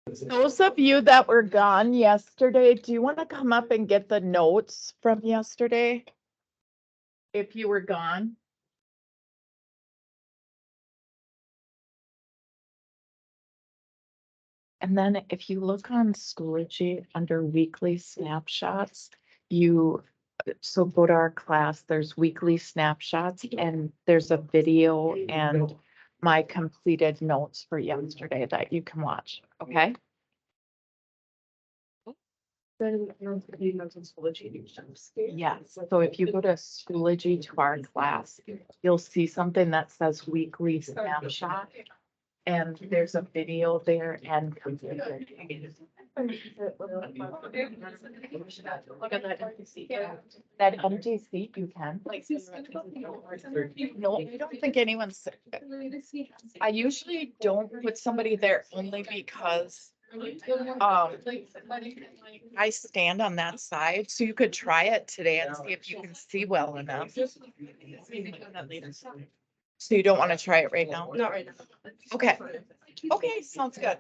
Those of you that were gone yesterday, do you want to come up and get the notes from yesterday? If you were gone? And then if you look on Schoology under weekly snapshots, so go to our class, there's weekly snapshots and there's a video and my completed notes for yesterday that you can watch, okay? Yes, so if you go to Schoology to our class, you'll see something that says weekly snapshot. And there's a video there and. Look at that empty seat. That empty seat, you can. No, I don't think anyone's. I usually don't put somebody there only because. I stand on that side, so you could try it today and see if you can see well enough. So you don't want to try it right now? Not right now. Okay. Okay, sounds good.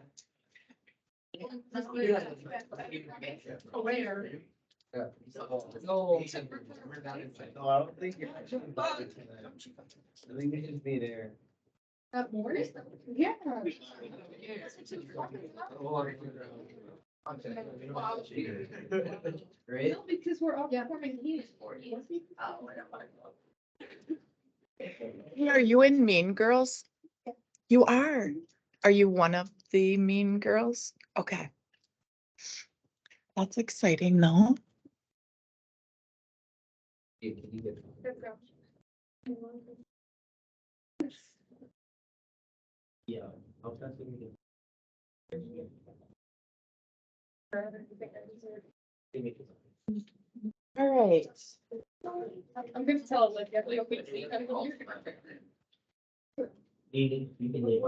Where? No. I don't think you're. I think it should be there. That morning? Yeah. Great. No, because we're all performing heat for you. Hey, are you in Mean Girls? You are. Are you one of the Mean Girls? Okay. That's exciting, though. Yeah. I'll try to All right. I'm gonna tell like every. You can leave.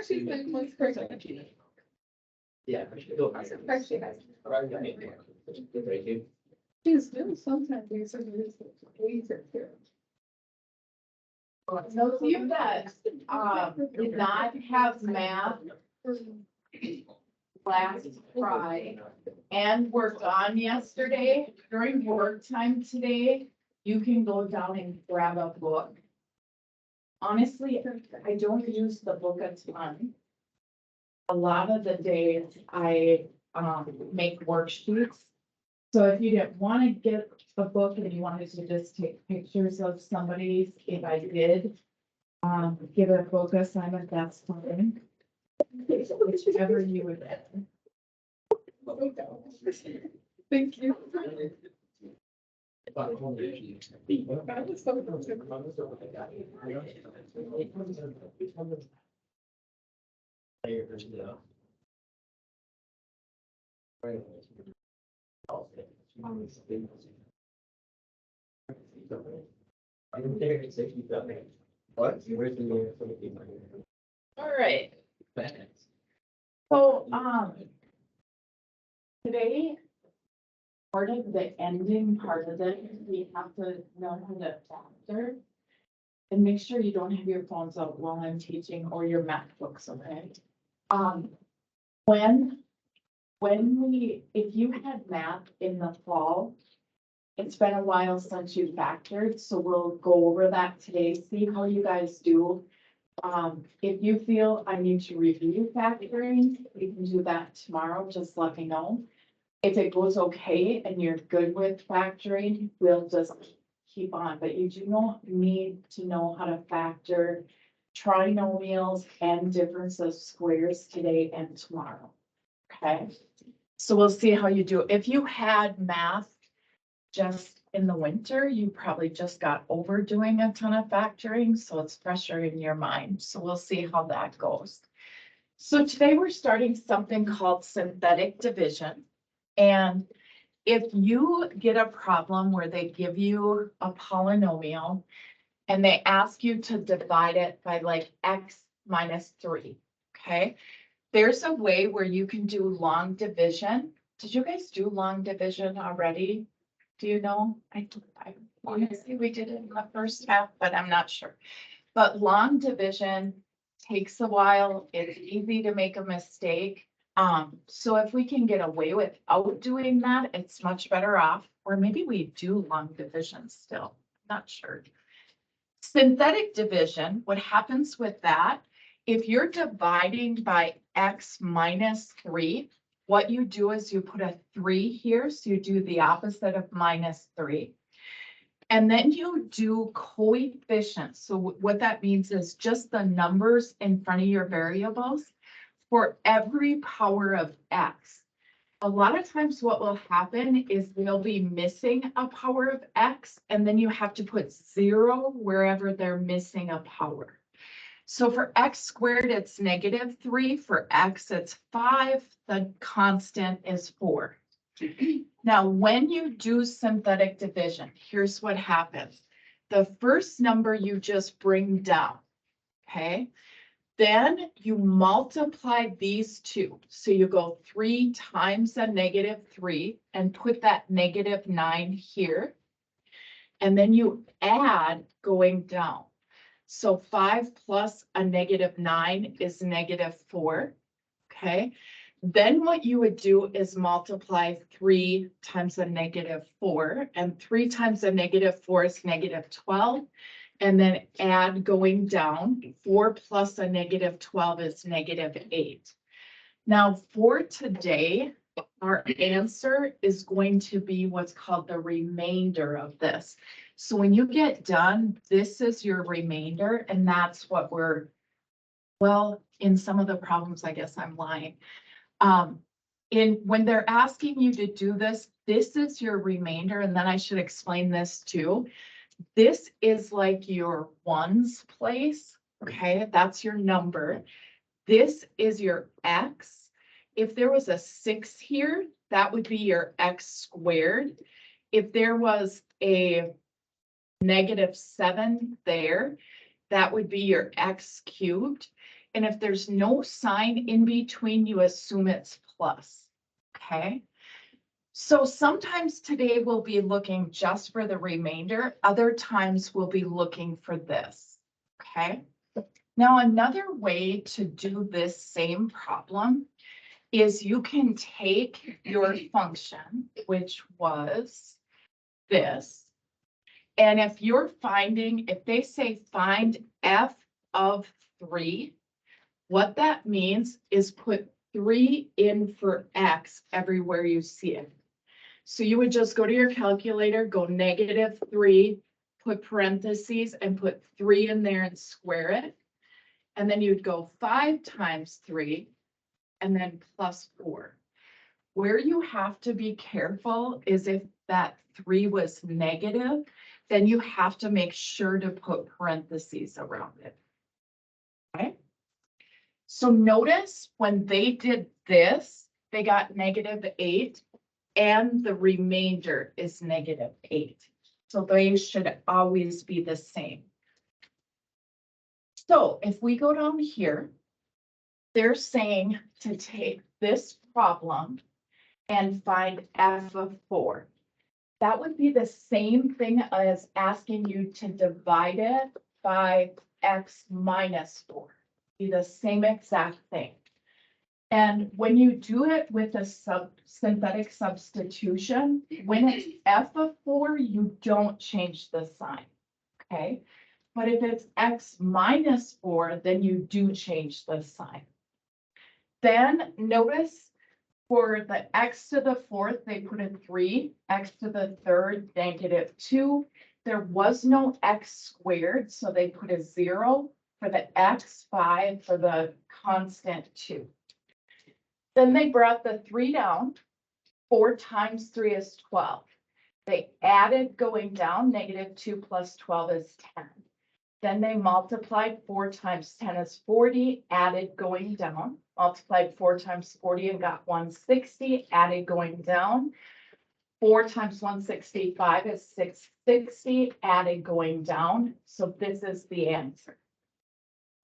She's been close person. Yeah. I should go. I'm surprised she has. Right, you. She's still sometimes there's some reason too. Those of you that did not have math last Friday and were gone yesterday, during work time today, you can go down and grab a book. Honestly, I don't use the book a ton. A lot of the days I make worksheets. So if you didn't want to get a book and you wanted to just take pictures of somebody's, if I did give a book assignment, that's fine. Whichever you would. Thank you. What? All right. So, today, part of the ending part of it, we have to know how to factor. And make sure you don't have your phones out while I'm teaching or your MacBooks, okay? If you had math in the fall, it's been a while since you factored, so we'll go over that today, see how you guys do. If you feel I need to review factoring, we can do that tomorrow, just let me know. If it goes okay and you're good with factoring, we'll just keep on, but you do not need to know how to factor trinomials and difference of squares today and tomorrow. Okay, so we'll see how you do. If you had math just in the winter, you probably just got over doing a ton of factoring, so it's fresher in your mind. So we'll see how that goes. So today we're starting something called synthetic division. And if you get a problem where they give you a polynomial and they ask you to divide it by like x minus 3, okay? There's a way where you can do long division. Did you guys do long division already? Do you know? I want to say we did it in the first half, but I'm not sure. But long division takes a while. It's easy to make a mistake. So if we can get away without doing that, it's much better off. Or maybe we do long division still, not sure. Synthetic division, what happens with that? If you're dividing by x minus 3, what you do is you put a 3 here, so you do the opposite of minus 3. And then you do coefficients. So what that means is just the numbers in front of your variables for every power of x. A lot of times what will happen is they'll be missing a power of x, and then you have to put 0 wherever they're missing a power. So for x squared, it's -3. For x, it's 5. The constant is 4. Now, when you do synthetic division, here's what happens. The first number you just bring down, okay? Then you multiply these two. So you go 3 times a -3 and put that -9 here. And then you add going down. So 5 plus a -9 is -4, okay? Then what you would do is multiply 3 times a -4, and 3 times a -4 is -12. And then add going down, 4 plus a -12 is -8. Now for today, our answer is going to be what's called the remainder of this. So when you get done, this is your remainder, and that's what we're, well, in some of the problems, I guess I'm lying. When they're asking you to do this, this is your remainder, and then I should explain this too. This is like your ones place, okay? That's your number. This is your x. If there was a 6 here, that would be your x squared. If there was a -7 there, that would be your x cubed. And if there's no sign in between, you assume it's plus, okay? So sometimes today we'll be looking just for the remainder. Other times we'll be looking for this, okay? Now, another way to do this same problem is you can take your function, which was this. And if you're finding, if they say find f of 3, what that means is put 3 in for x everywhere you see it. So you would just go to your calculator, go -3, put parentheses and put 3 in there and square it. And then you'd go 5 times 3 and then plus 4. Where you have to be careful is if that 3 was negative, then you have to make sure to put parentheses around it. Okay? So notice when they did this, they got -8. And the remainder is -8. So they should always be the same. So if we go down here, they're saying to take this problem and find f of 4. That would be the same thing as asking you to divide it by x minus 4. Be the same exact thing. And when you do it with a synthetic substitution, when it's f of 4, you don't change the sign, okay? But if it's x minus 4, then you do change the sign. Then notice for the x to the 4th, they put a 3, x to the 3rd, -2. There was no x squared, so they put a 0 for the x, 5 for the constant 2. Then they brought the 3 down. 4 times 3 is 12. They added going down, -2 plus 12 is 10. Then they multiplied 4 times 10 is 40, added going down, multiplied 4 times 40 and got 160, added going down. 4 times 165 is 660, added going down. So this is the answer.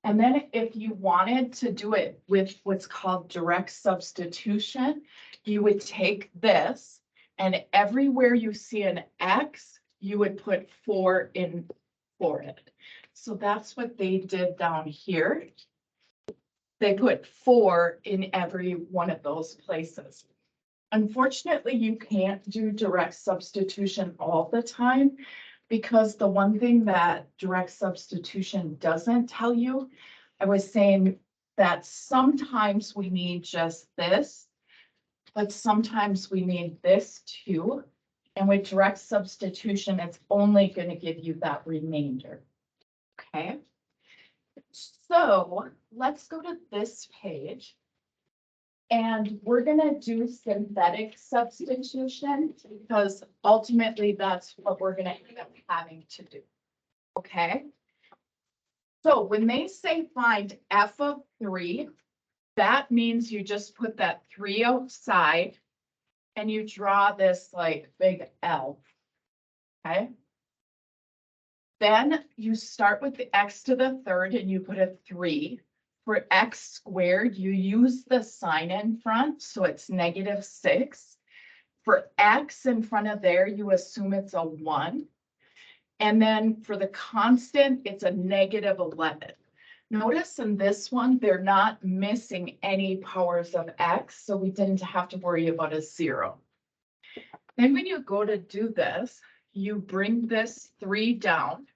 And then if you wanted to do it with what's called direct substitution, you would take this And everywhere you see an X, you would put 4 in for it. So that's what they did down here. They put 4 in every one of those places. Unfortunately, you can't do direct substitution all the time because the one thing that direct substitution doesn't tell you, I was saying that sometimes we need just this, but sometimes we need this too. And with direct substitution, it's only going to give you that remainder. Okay. So let's go to this page. And we're gonna do synthetic substitution because ultimately that's what we're gonna end up having to do. Okay? So when they say find f of 3, that means you just put that 3 outside and you draw this like big L. Okay? Then you start with the x to the third and you put a 3. For x squared, you use the sign in front, so it's -6. For x in front of there, you assume it's a 1. And then for the constant, it's a -11. Notice in this one, they're not missing any powers of x, so we didn't have to worry about a 0. Then when you go to do this, you bring this 3 down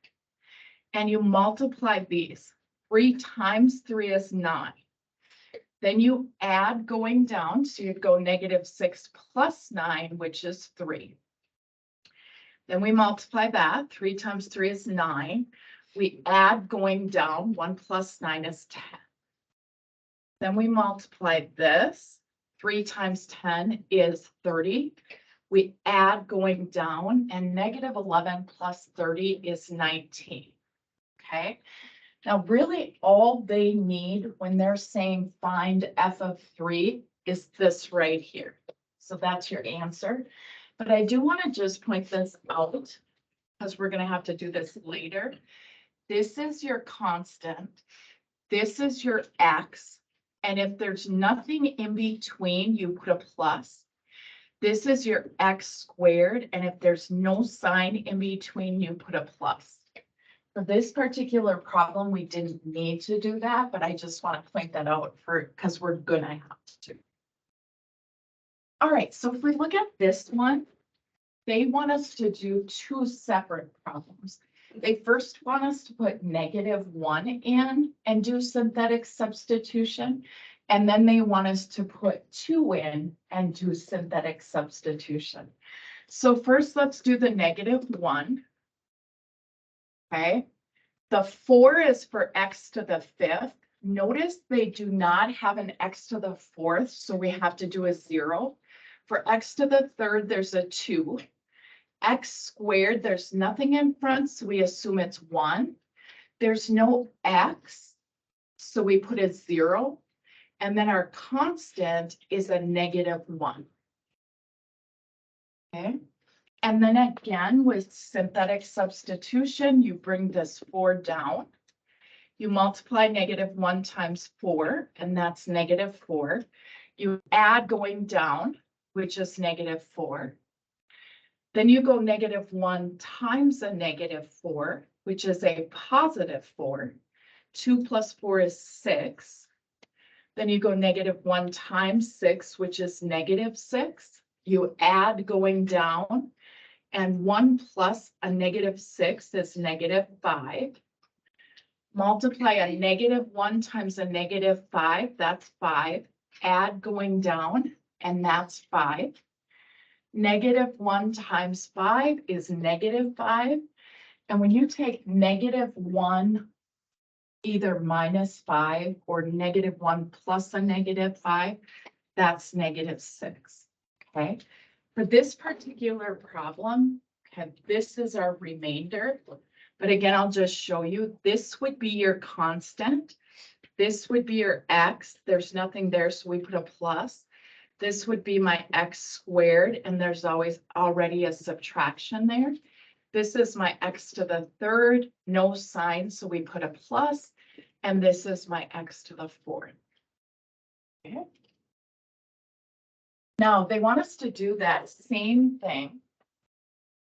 and you multiply these. 3 times 3 is 9. Then you add going down, so you'd go -6 plus 9, which is 3. Then we multiply that. 3 times 3 is 9. We add going down, 1 plus 9 is 10. Then we multiply this. 3 times 10 is 30. We add going down, and -11 plus 30 is 19. Okay. Now, really, all they need when they're saying find f of 3 is this right here. So that's your answer. But I do want to just point this out because we're going to have to do this later. This is your constant. This is your x. And if there's nothing in between, you put a plus. This is your x squared. And if there's no sign in between, you put a plus. For this particular problem, we didn't need to do that, but I just want to point that out because we're gonna have to. All right, so if we look at this one, they want us to do 2 separate problems. They first want us to put -1 in and do synthetic substitution, and then they want us to put 2 in and do synthetic substitution. So first, let's do the -1. Okay, the 4 is for x to the 5th. Notice they do not have an x to the 4th, so we have to do a 0. For x to the 3rd, there's a 2. X squared, there's nothing in front, so we assume it's 1. There's no x, so we put a 0. And then our constant is a -1. Okay. And then again, with synthetic substitution, you bring this 4 down. You multiply -1 times 4, and that's -4. You add going down, which is -4. Then you go -1 times a -4, which is a +4. 2 plus 4 is 6. Then you go -1 times 6, which is -6. You add going down. And 1 plus a -6 is -5. Multiply a -1 times a -5, that's 5. Add going down, and that's 5. -1 times 5 is -5. And when you take -1, either -5 or -1 plus a -5, that's -6, okay? For this particular problem, okay, this is our remainder. But again, I'll just show you, this would be your constant. This would be your x. There's nothing there, so we put a plus. This would be my x squared, and there's always already a subtraction there. This is my x to the 3rd, no sign, so we put a plus. And this is my x to the 4th. Okay. Now, they want us to do that same thing,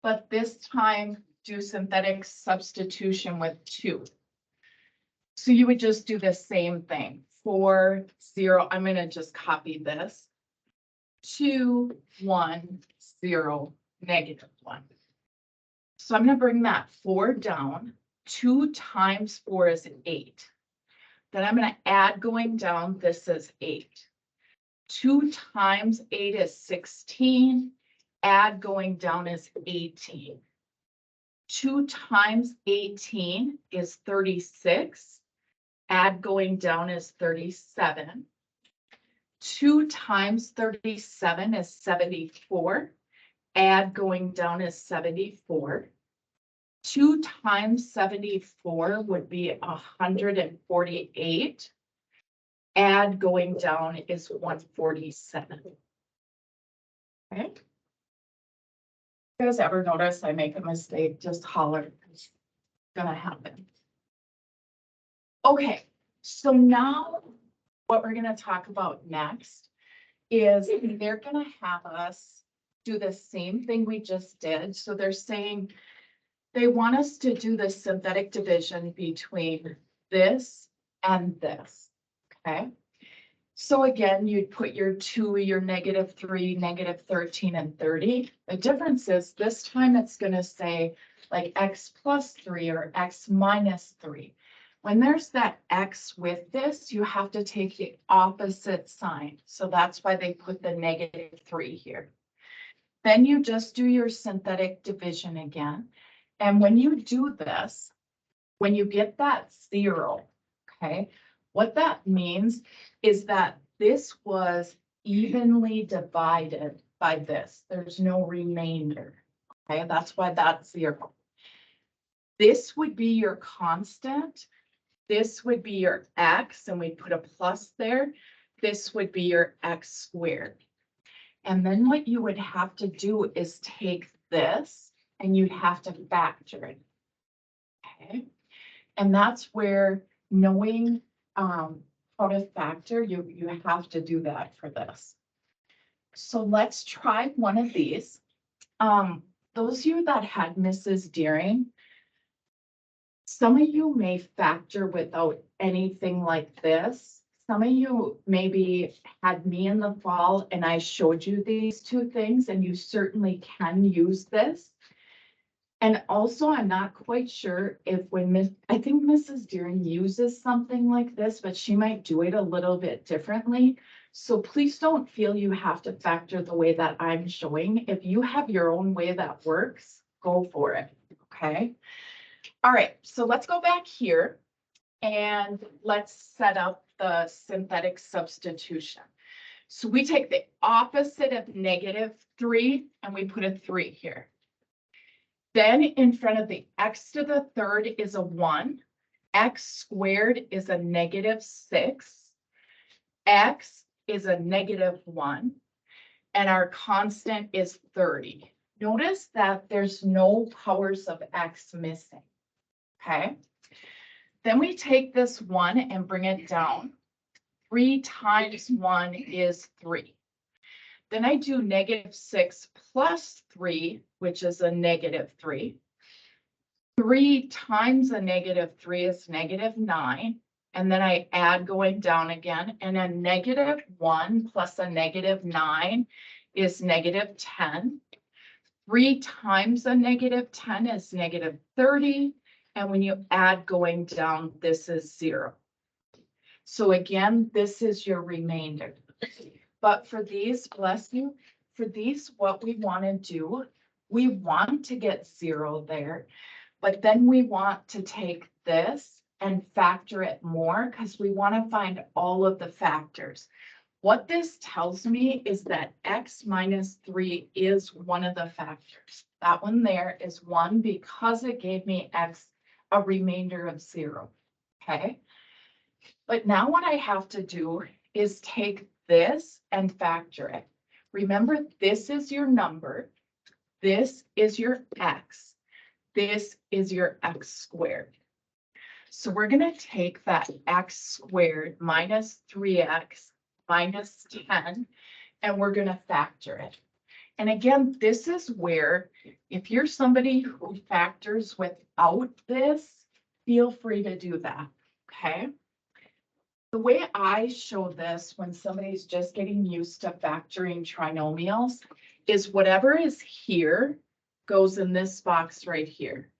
but this time do synthetic substitution with 2. So you would just do the same thing. 4, 0, I'm gonna just copy this. 2, 1, 0, -1. So I'm gonna bring that 4 down. 2 times 4 is 8. Then I'm gonna add going down, this is 8. 2 times 8 is 16. Add going down is 18. 2 times 18 is 36. Add going down is 37. 2 times 37 is 74. Add going down is 74. 2 times 74 would be 148. Add going down is 147. Okay. You guys ever notice I make a mistake, just holler. It's gonna happen. Okay, so now what we're gonna talk about next is they're gonna have us do the same thing we just did. So they're saying they want us to do the synthetic division between this and this, okay? So again, you'd put your 2, your -3, -13, and 30. The difference is this time it's gonna say like x plus 3 or x minus 3. When there's that x with this, you have to take the opposite sign. So that's why they put the -3 here. Then you just do your synthetic division again. And when you do this, when you get that 0, okay, what that means is that this was evenly divided by this. There's no remainder. Okay, that's why that's 0. This would be your constant. This would be your x, and we put a plus there. This would be your x squared. And then what you would have to do is take this and you'd have to factor it. Okay. And that's where knowing how to factor, you have to do that for this. So let's try one of these. Those of you that had Mrs. Deering, some of you may factor without anything like this. Some of you maybe had me in the fall and I showed you these 2 things, and you certainly can use this. And also, I'm not quite sure if I think Mrs. Deering uses something like this, but she might do it a little bit differently. So please don't feel you have to factor the way that I'm showing. If you have your own way that works, go for it, okay? All right, so let's go back here and let's set up the synthetic substitution. So we take the opposite of -3 and we put a 3 here. Then in front of the x to the 3rd is a 1. X squared is a -6. X is a -1. And our constant is 30. Notice that there's no powers of x missing. Okay. Then we take this 1 and bring it down. 3 times 1 is 3. Then I do -6 plus 3, which is a -3. 3 times a -3 is -9. And then I add going down again. And a -1 plus a -9 is -10. 3 times a -10 is -30. And when you add going down, this is 0. So again, this is your remainder. But for these, bless you, for these, what we want to do, we want to get 0 there, but then we want to take this and factor it more because we want to find all of the factors. What this tells me is that x minus 3 is one of the factors. That one there is 1 because it gave me x, a remainder of 0, okay? But now what I have to do is take this and factor it. Remember, this is your number. This is your x. This is your x squared. So we're going to take that x squared minus 3x minus 10, and we're gonna factor it. And again, this is where, if you're somebody who factors without this, feel free to do that, okay? The way I show this when somebody's just getting used to factoring trinomials is whatever is here goes in this box right here.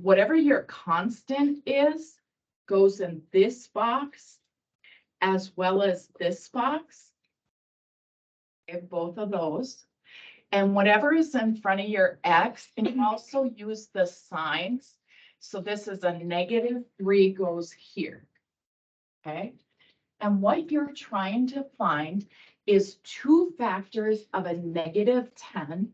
Whatever your constant is goes in this box as well as this box. Okay, both of those. And whatever is in front of your X, and you also use the signs. So this is a -3 goes here. Okay. And what you're trying to find is two factors of a -10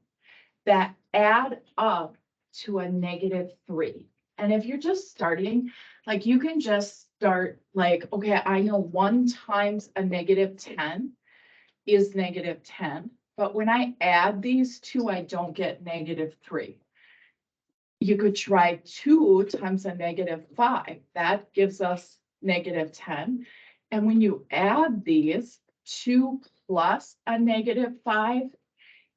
that add up to a -3. And if you're just starting, like you can just start like, okay, I know 1 times a -10 is -10. But when I add these two, I don't get -3. You could try 2 times a -5. That gives us -10. And when you add these, 2 plus a -5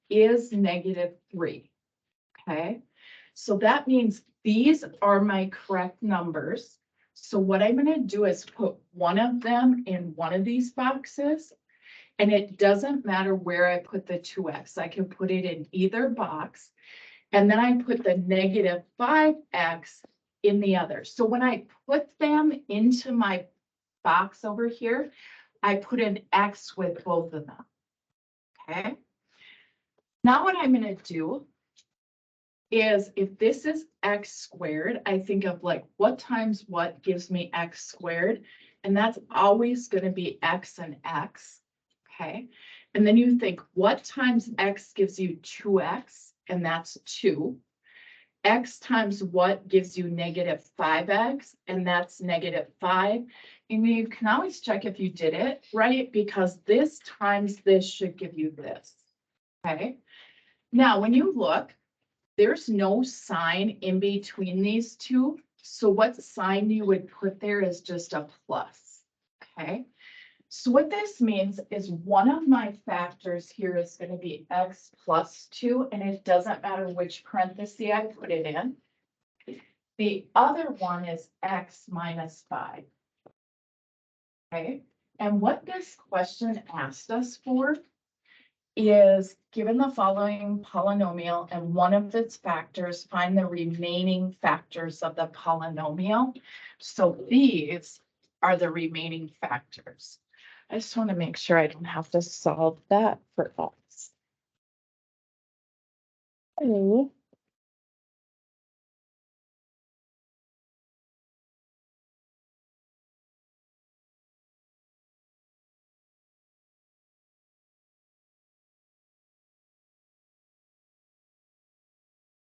is -3. Okay, so that means these are my correct numbers. So what I'm going to do is put one of them in one of these boxes. And it doesn't matter where I put the 2x. I can put it in either box. And then I put the -5x in the other. So when I put them into my box over here, I put an x with both of them. Okay. Now what I'm going to do is if this is x squared, I think of like what times what gives me x squared. And that's always going to be x and x. Okay, and then you think what times x gives you 2x, and that's 2. X times what gives you -5x, and that's -5. And you can always check if you did it right, because this times this should give you this. Okay, now when you look, there's no sign in between these two. So what sign you would put there is just a plus. Okay. So what this means is one of my factors here is going to be x plus 2, and it doesn't matter which parenthesis I put it in. The other one is x minus 5. Okay, and what this question asked us for is given the following polynomial and one of its factors, find the remaining factors of the polynomial. So these are the remaining factors. I just want to make sure I don't have to solve that for us. Okay.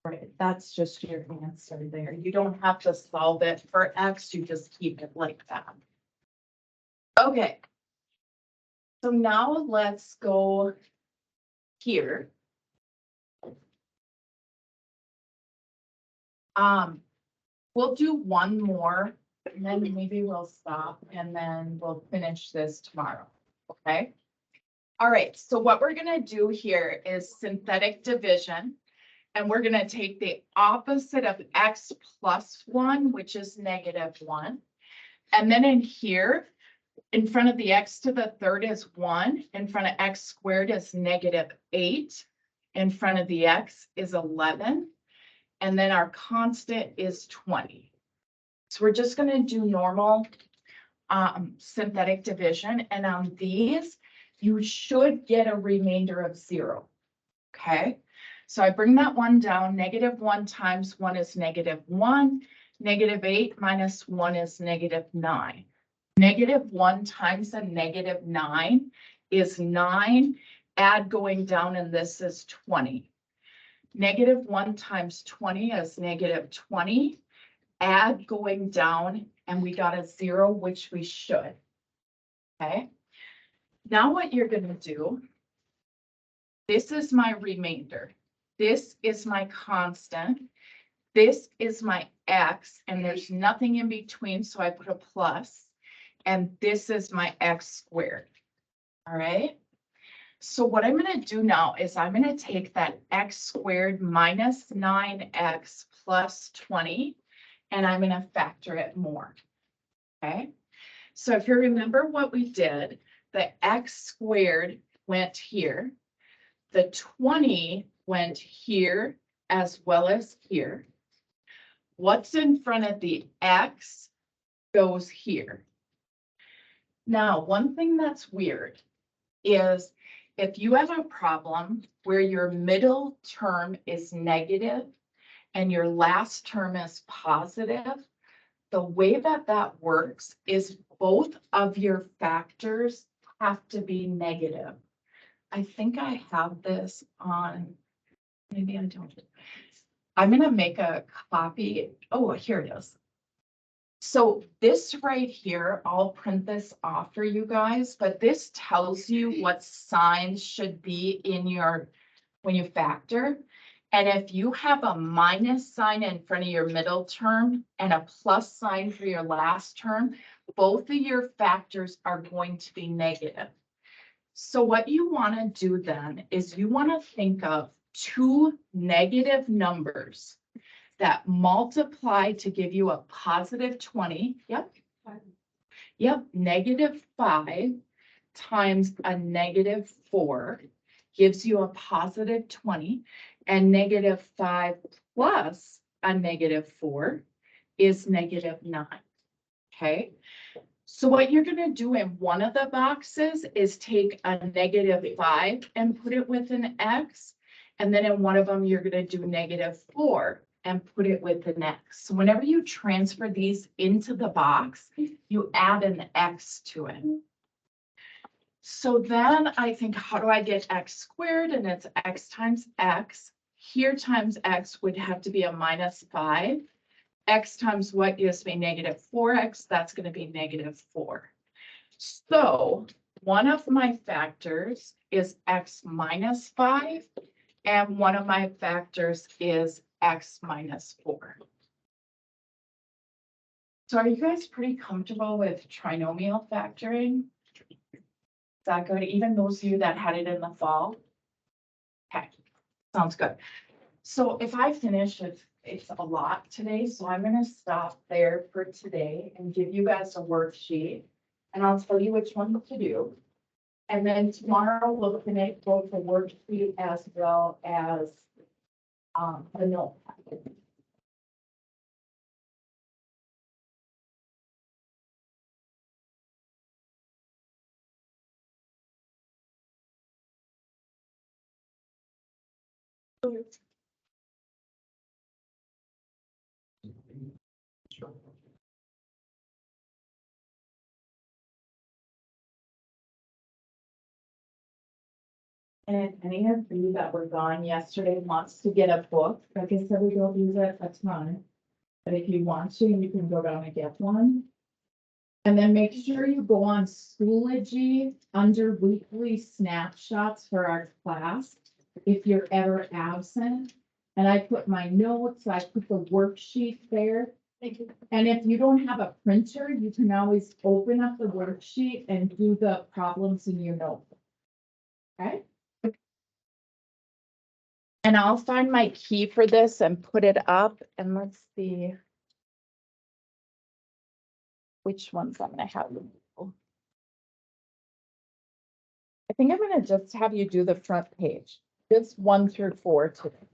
Right, that's just your answer there. You don't have to solve it for x, you just keep it like that. Okay. So now let's go here. We'll do one more, and then maybe we'll stop, and then we'll finish this tomorrow, okay? All right, so what we're gonna do here is synthetic division, and we're gonna take the opposite of x plus 1, which is -1. And then in here, in front of the x to the third is 1, in front of x squared is -8, in front of the x is 11. And then our constant is 20. So we're just going to do normal synthetic division. And on these, you should get a remainder of 0. Okay, so I bring that one down. -1 times 1 is -1. -8 minus 1 is -9. -1 times a -9 is 9. Add going down, and this is 20. -1 times 20 is -20. Add going down, and we got a 0, which we should. Okay. Now what you're going to do, this is my remainder. This is my constant. This is my x, and there's nothing in between, so I put a plus. And this is my x squared. All right. So what I'm gonna do now is I'm gonna take that x squared minus 9x plus 20, and I'm gonna factor it more. Okay, so if you remember what we did, the x squared went here, the 20 went here as well as here. What's in front of the x goes here. Now, one thing that's weird is if you have a problem where your middle term is negative and your last term is positive, the way that that works is both of your factors have to be negative. I think I have this on, maybe I don't. I'm gonna make a copy. Oh, here it is. So this right here, I'll print this off for you guys, but this tells you what signs should be in your, when you factor. And if you have a minus sign in front of your middle term and a plus sign for your last term, both of your factors are going to be negative. So what you want to do then is you want to think of two negative numbers that multiply to give you a positive 20. Yep. Yep, -5 times a -4 gives you a positive 20, and -5 plus a -4 is -9. Okay, so what you're gonna do in one of the boxes is take a -5 and put it with an X, and then in one of them, you're gonna do -4 and put it with an X. So whenever you transfer these into the box, you add an X to it. So then I think, how do I get X squared? And it's X times X. Here times X would have to be a -5. X times what gives me -4X, that's gonna be -4. So one of my factors is X minus 5, and one of my factors is X minus 4. So are you guys pretty comfortable with trinomial factoring? Is that good? Even those of you that had it in the fall? Okay, sounds good. So if I finish, it's a lot today, so I'm gonna stop there for today and give you guys a worksheet. And I'll tell you which one to do. And then tomorrow we'll connect both the worksheet as well as the note. And if any of you that were gone yesterday wants to get a book, like I said, we don't use it a ton. But if you want to, you can go down and get one. And then make sure you go on Schoology under weekly snapshots for our class, if you're ever absent. And I put my notes, I put the worksheet there. Thank you. And if you don't have a printer, you can always open up the worksheet and do the problems in your notebook. Okay? And I'll find my key for this and put it up, and let's see which ones I'm gonna have. I think I'm gonna just have you do the front page, just 1 through 4 today.